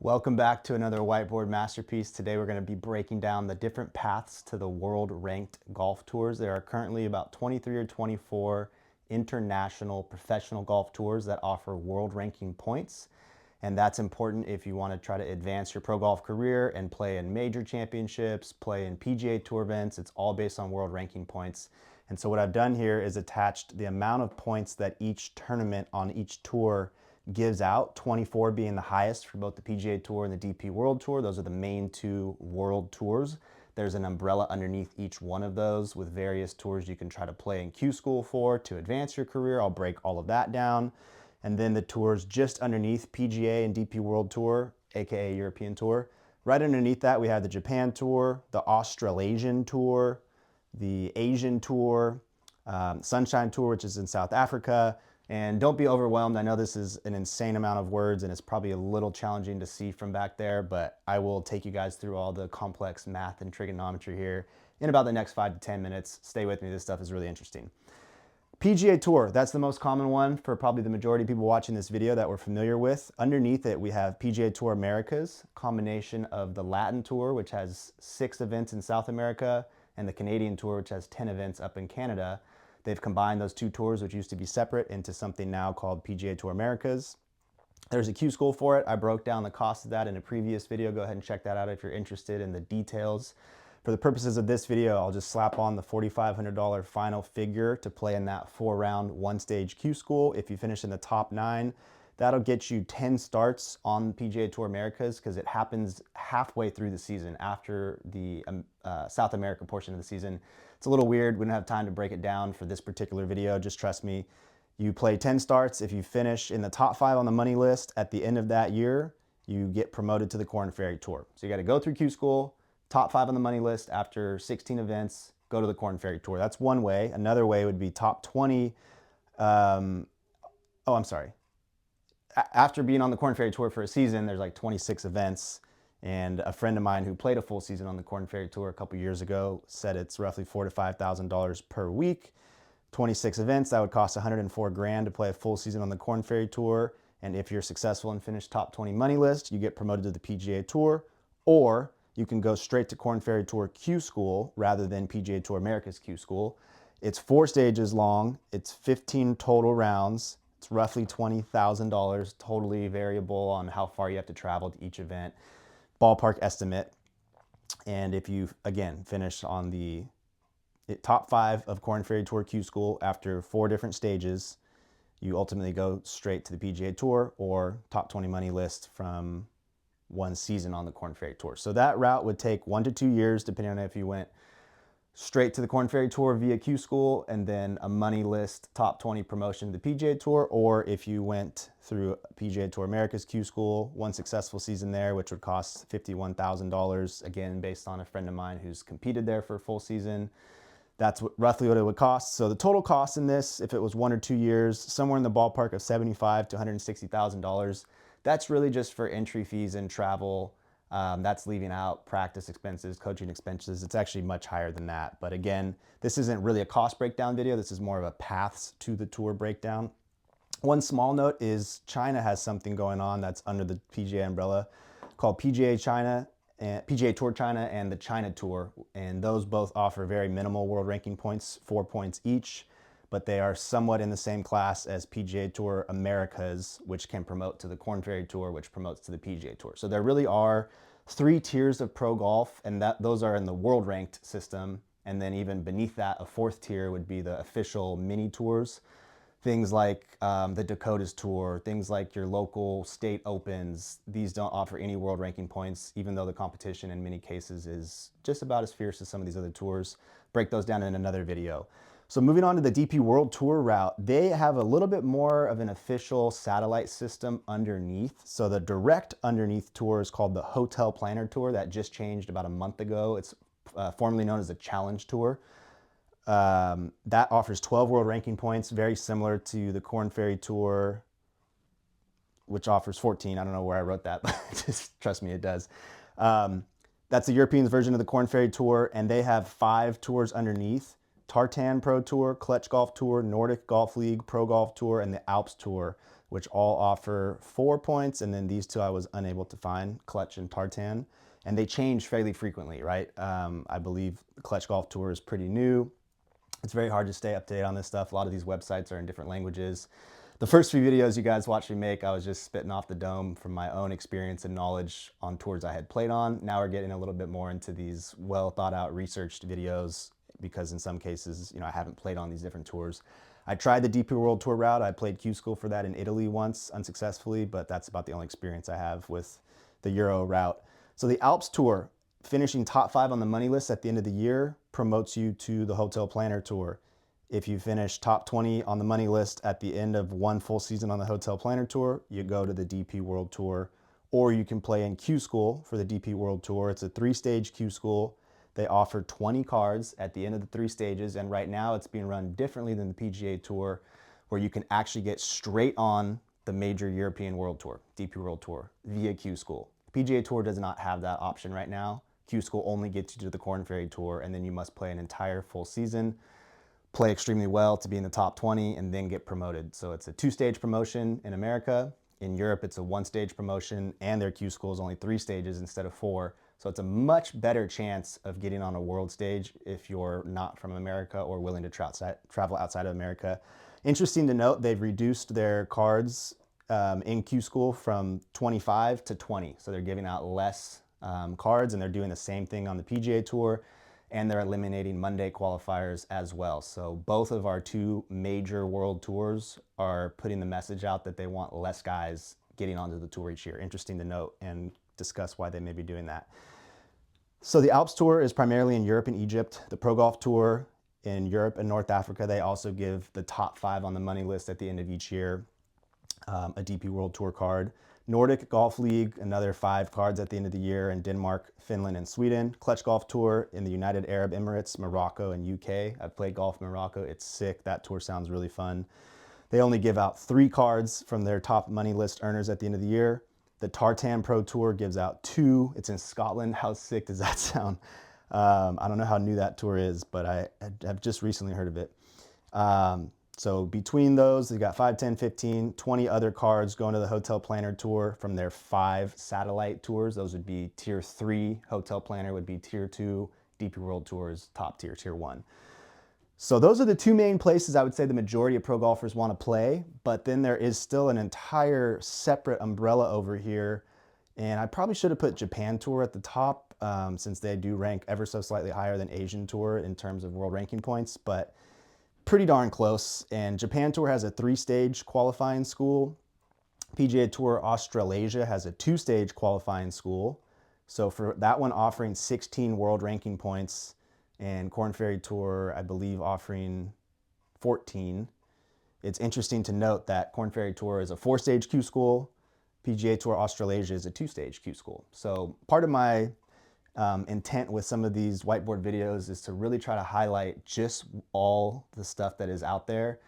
Welcome back to another whiteboard masterpiece. Today we're going to be breaking down the different paths to the world ranked golf tours. There are currently about 23 or 24 international professional golf tours that offer world ranking points. And that's important if you want to try to advance your pro golf career and play in major championships, play in PGA Tour events. It's all based on world ranking points. And so what I've done here is attached the amount of points that each tournament on each tour gives out, 24 being the highest for both the PGA Tour and the DP World Tour. Those are the main two world tours. There's an umbrella underneath each one of those with various tours you can try to play in Q School for to advance your career. I'll break all of that down. And then the tours just underneath PGA and DP World Tour, aka European Tour. Right underneath that, we have the Japan Tour, the Australasian Tour, the Asian Tour, Sunshine Tour, which is in South Africa. And don't be overwhelmed. I know this is an insane amount of words and it's probably a little challenging to see from back there, but I will take you guys through all the complex math and trigonometry here in about the next 5 to 10 minutes. Stay with me. This stuff is really interesting. PGA Tour, that's the most common one for probably the majority of people watching this video that we're familiar with. Underneath it, we have PGA Tour Americas, combination of the Latin Tour, which has 6 events in South America, and the Canadian Tour, which has 10 events up in Canada. They've combined those two tours, which used to be separate, into something now called PGA Tour Americas. There's a Q School for it. I broke down the cost of that in a previous video. Go ahead and check that out if you're interested in the details. For the purposes of this video, I'll just slap on the $4,500 final figure to play in that 4-round, 1-stage Q School. If you finish in the top 9, that'll get you 10 starts on PGA Tour Americas because it happens halfway through the season after the South America portion of the season. It's a little weird. We don't have time to break it down for this particular video. Just trust me. You play 10 starts. If you finish in the top 5 on the money list at the end of that year, you get promoted to the Korn Ferry Tour. So you got to go through Q School, top 5 on the money list after 16 events, go to the Korn Ferry Tour. That's one way. Another way would be top 20. After being on the Korn Ferry Tour for a season, there's like 26 events. And a friend of mine who played a full season on the Korn Ferry Tour a couple years ago said it's roughly $4,000 to $5,000 per week. 26 events, that would cost 104 grand to play a full season on the Korn Ferry Tour. And if you're successful and finish top 20 money list, you get promoted to the PGA Tour, or you can go straight to Korn Ferry Tour Q School rather than PGA Tour Americas Q School. It's 4 stages long. It's 15 total rounds. It's roughly $20,000, totally variable on how far you have to travel to each event. Ballpark estimate. And if you, again, finish on the top 5 of Korn Ferry Tour Q School after 4 different stages, you ultimately go straight to the PGA Tour or top 20 money list from 1 season on the Korn Ferry Tour. So that route would take 1 to 2 years, depending on if you went straight to the Korn Ferry Tour via Q School and then a money list top 20 promotion to the PGA Tour, or if you went through PGA Tour Americas Q School, 1 successful season there, which would cost $51,000, again, based on a friend of mine who's competed there for a full season. That's roughly what it would cost. So the total cost in this, if it was 1 or 2 years, somewhere in the ballpark of $75,000 to $160,000. That's really just for entry fees and travel. That's leaving out practice expenses, coaching expenses. It's actually much higher than that. But again, this isn't really a cost breakdown video. This is more of a paths to the tour breakdown. One small note is China has something going on that's under the PGA umbrella called PGA China and PGA Tour China and the China Tour. And those both offer very minimal world ranking points, 4 points each, but they are somewhat in the same class as PGA Tour Americas, which can promote to the Korn Ferry Tour, which promotes to the PGA Tour. So there really are 3 tiers of pro golf, and those are in the world ranked system. And then even beneath that, a 4th tier would be the official mini tours. Things like the Dakotas Tour, things like your local state opens. These don't offer any world ranking points, even though the competition in many cases is just about as fierce as some of these other tours. Break those down in another video. So moving on to the DP World Tour route, they have a little bit more of an official satellite system underneath. So the direct underneath tour is called the HotelPlanner Tour. That just changed about a month ago. It's formerly known as the Challenge Tour. That offers 12 world ranking points, very similar to the Korn Ferry Tour, which offers 14. I don't know where I wrote that, but just trust me, it does. That's the Europeans' version of the Korn Ferry Tour, and they have 5 tours underneath. Tartan Pro Tour, Clutch Golf Tour, Nordic Golf League, Pro Golf Tour, and the Alps Tour. which all offer 4 points. And then these two I was unable to find, Clutch and Tartan. And they change fairly frequently, right? I believe the Clutch Golf Tour is pretty new. It's very hard to stay up to date on this stuff. A lot of these websites are in different languages. The first few videos you guys watched me make, I was just spitting off the dome from my own experience and knowledge on tours I had played on. Now we're getting a little bit more into these well thought out, researched videos, because in some cases, I haven't played on these different tours. I tried the DP World Tour route. I played Q School for that in Italy once, unsuccessfully, but that's about the only experience I have with the Euro route. So the Alps Tour, finishing top 5 on the money list at the end of the year, promotes you to the HotelPlanner Tour. If you finish top 20 on the money list at the end of one full season on the HotelPlanner Tour, you go to the DP World Tour, or you can play in Q School for the DP World Tour. It's a 3-stage Q School. They offer 20 cards at the end of the 3 stages, and right now it's being run differently than the PGA Tour, where you can actually get straight on the major European World Tour, DP World Tour, via Q School. PGA Tour does not have that option right now. Q School only gets you to the Korn Ferry Tour, and then you must play an entire full season, play extremely well to be in the top 20, and then get promoted. So it's a 2-stage promotion in America. In Europe, it's a 1-stage promotion, and their Q School is only 3 stages instead of 4. So it's a much better chance of getting on a world stage if you're not from America or willing to travel outside of America. Interesting to note, they've reduced their cards in Q School from 25 to 20. So they're giving out less cards, and they're doing the same thing on the PGA Tour, and they're eliminating Monday qualifiers as well. So both of our 2 major world tours are putting the message out that they want less guys getting onto the tour each year. Interesting to note and discuss why they may be doing that. So the Alps Tour is primarily in Europe and Egypt. The Pro Golf Tour in Europe and North Africa, they also give the top 5 on the money list at the end of each year a DP World Tour card. Nordic Golf League, another 5 cards at the end of the year in Denmark, Finland, and Sweden. Clutch Golf Tour in the United Arab Emirates, Morocco, and UK. I've played golf in Morocco. It's sick. That tour sounds really fun. They only give out 3 cards from their top money list earners at the end of the year. The Tartan Pro Tour gives out 2. It's in Scotland. How sick does that sound? I don't know how new that tour is, but I have just recently heard of it. So between those, they've got 5, 10, 15, 20 other cards going to the HotelPlanner Tour from their 5 satellite tours. Those would be tier 3. HotelPlanner would be tier 2. DP World Tour is top tier, tier 1. So those are the 2 main places I would say the majority of pro golfers want to play, but then there is still an entire separate umbrella over here. And I probably should have put Japan Tour at the top since they do rank ever so slightly higher than Asian Tour in terms of world ranking points, but pretty darn close. And Japan Tour has a 3-stage qualifying school. PGA Tour Australasia has a 2-stage qualifying school. So for that one offering 16 world ranking points, and Korn Ferry Tour, I believe, offering 14. It's interesting to note that Korn Ferry Tour is a 4-stage Q School. PGA Tour Australasia is a 2-stage Q School. So part of my intent with some of these whiteboard videos is to really try to highlight just all the stuff that is out there.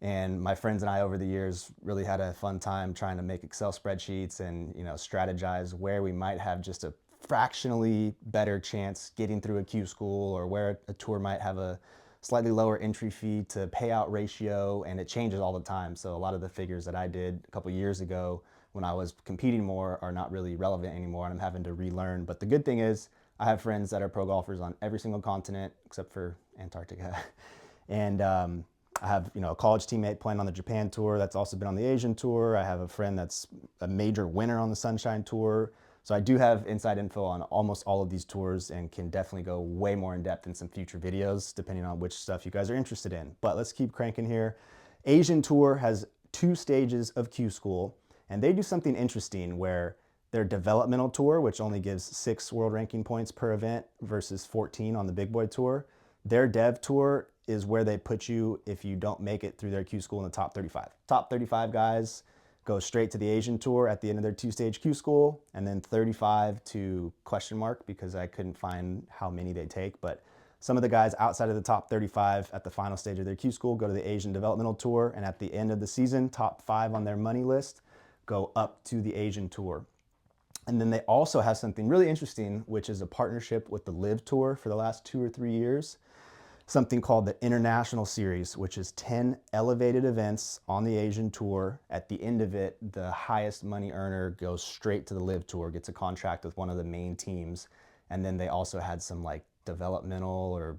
And my friends and I over the years really had a fun time trying to make Excel spreadsheets and strategize where we might have just a fractionally better chance getting through a Q School, or where a tour might have a slightly lower entry fee to payout ratio, and it changes all the time. So a lot of the figures that I did a couple years ago when I was competing more are not really relevant anymore, and I'm having to relearn. But the good thing is I have friends that are pro golfers on every single continent except for Antarctica. And I have a college teammate playing on the Japan Tour that's also been on the Asian Tour. I have a friend that's a major winner on the Sunshine Tour. So I do have inside info on almost all of these tours and can definitely go way more in depth in some future videos depending on which stuff you guys are interested in. But let's keep cranking here. Asian Tour has 2 stages of Q School, and they do something interesting where their developmental tour, which only gives 6 world ranking points per event versus 14 on the Big Boy Tour, their Dev Tour is where they put you if you don't make it through their Q School in the top 35. Top 35 guys go straight to the Asian Tour at the end of their 2-stage Q School, and then 35 to question mark, because I couldn't find how many they take, but some of the guys outside of the top 35 at the final stage of their Q School go to the Asian Developmental Tour, and at the end of the season, top 5 on their money list go up to the Asian Tour. And then they also have something really interesting, which is a partnership with the LIV Tour for the last 2 or 3 years. something called the International Series, which is 10 elevated events on the Asian Tour. At the end of it, the highest money earner goes straight to the LIV Tour, gets a contract with one of the main teams. And then they also had some like developmental, or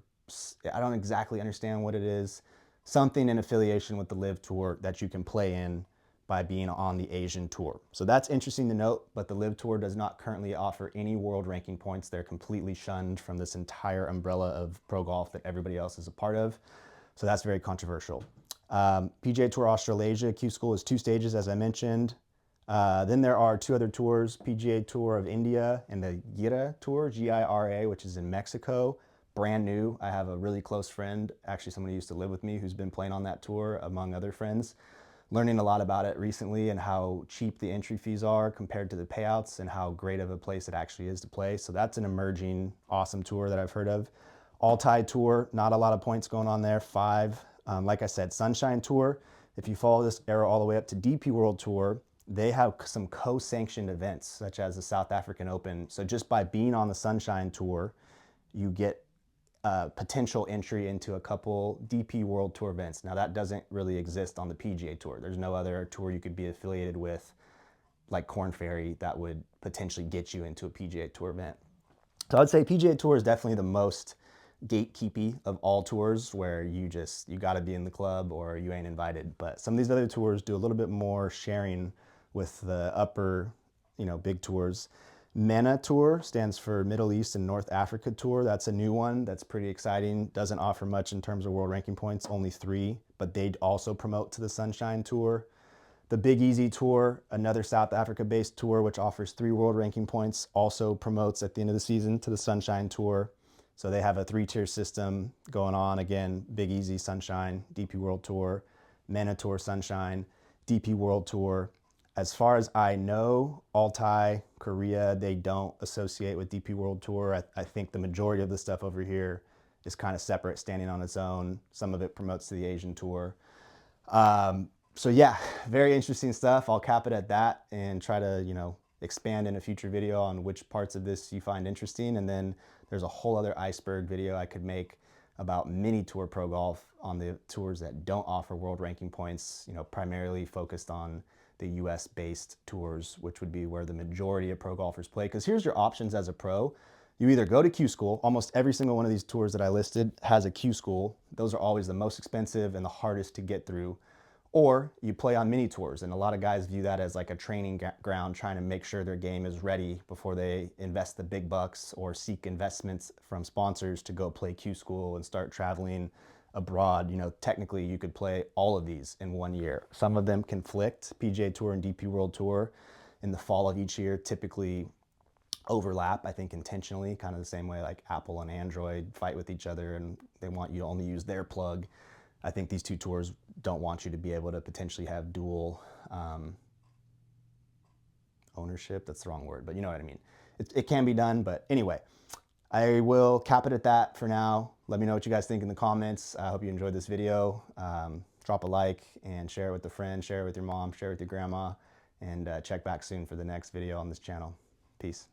I don't exactly understand what it is, something in affiliation with the LIV Tour that you can play in by being on the Asian Tour. So that's interesting to note, but the LIV Tour does not currently offer any world ranking points. They're completely shunned from this entire umbrella of pro golf that everybody else is a part of. So that's very controversial. PGA Tour Australasia, Q School is 2 stages, as I mentioned. Then there are 2 other tours, PGA Tour of India and the Gira Tour, G-I-R-A, which is in Mexico. Brand new. I have a really close friend, actually somebody who used to live with me, who's been playing on that tour, among other friends. Learning a lot about it recently and how cheap the entry fees are compared to the payouts and how great of a place it actually is to play. So that's an emerging, awesome tour that I've heard of. All-Thai Tour, not a lot of points going on there, 5. Like I said, Sunshine Tour, if you follow this arrow all the way up to DP World Tour, they have some co-sanctioned events, such as the South African Open. So just by being on the Sunshine Tour, you get potential entry into a couple DP World Tour events. Now that doesn't really exist on the PGA Tour. There's no other tour you could be affiliated with, like Korn Ferry, that would potentially get you into a PGA Tour event. So I'd say PGA Tour is definitely the most gatekeepy of all tours, where you got to be in the club or you ain't invited. But some of these other tours do a little bit more sharing with the upper, big tours. MENA Tour stands for Middle East and North Africa Tour. That's a new one. That's pretty exciting. Doesn't offer much in terms of world ranking points, only 3, but they also promote to the Sunshine Tour. The Big Easy Tour, another South Africa-based tour, which offers 3 world ranking points, also promotes at the end of the season to the Sunshine Tour. So they have a 3-tier system going on. Again, Big Easy, Sunshine, DP World Tour, MENA Tour, Sunshine, DP World Tour. As far as I know, All-Thai, Korea, they don't associate with DP World Tour. I think the majority of the stuff over here is kind of separate, standing on its own. Some of it promotes to the Asian Tour. So yeah, very interesting stuff. I'll cap it at that and try to, expand in a future video on which parts of this you find interesting. And then there's a whole other iceberg video I could make about mini tour pro golf on the tours that don't offer world ranking points, primarily focused on the US based tours, which would be where the majority of pro golfers play. Because here's your options as a pro. You either go to Q School. Almost every single one of these tours that I listed has a Q School. Those are always the most expensive and the hardest to get through. Or you play on mini tours, and a lot of guys view that as like a training ground, trying to make sure their game is ready before they invest the big bucks or seek investments from sponsors to go play Q School and start traveling abroad. Technically you could play all of these in 1 year. Some of them conflict. PGA Tour and DP World Tour in the fall of each year typically overlap, I think intentionally, kind of the same way like Apple and Android fight with each other and they want you to only use their plug. I think these 2 tours don't want you to be able to potentially have dual ownership. That's the wrong word, but you know what I mean. It can be done, but anyway, I will cap it at that for now. Let me know what you guys think in the comments. I hope you enjoyed this video. Drop a like and share it with a friend, share it with your mom, share it with your grandma, and check back soon for the next video on this channel. Peace.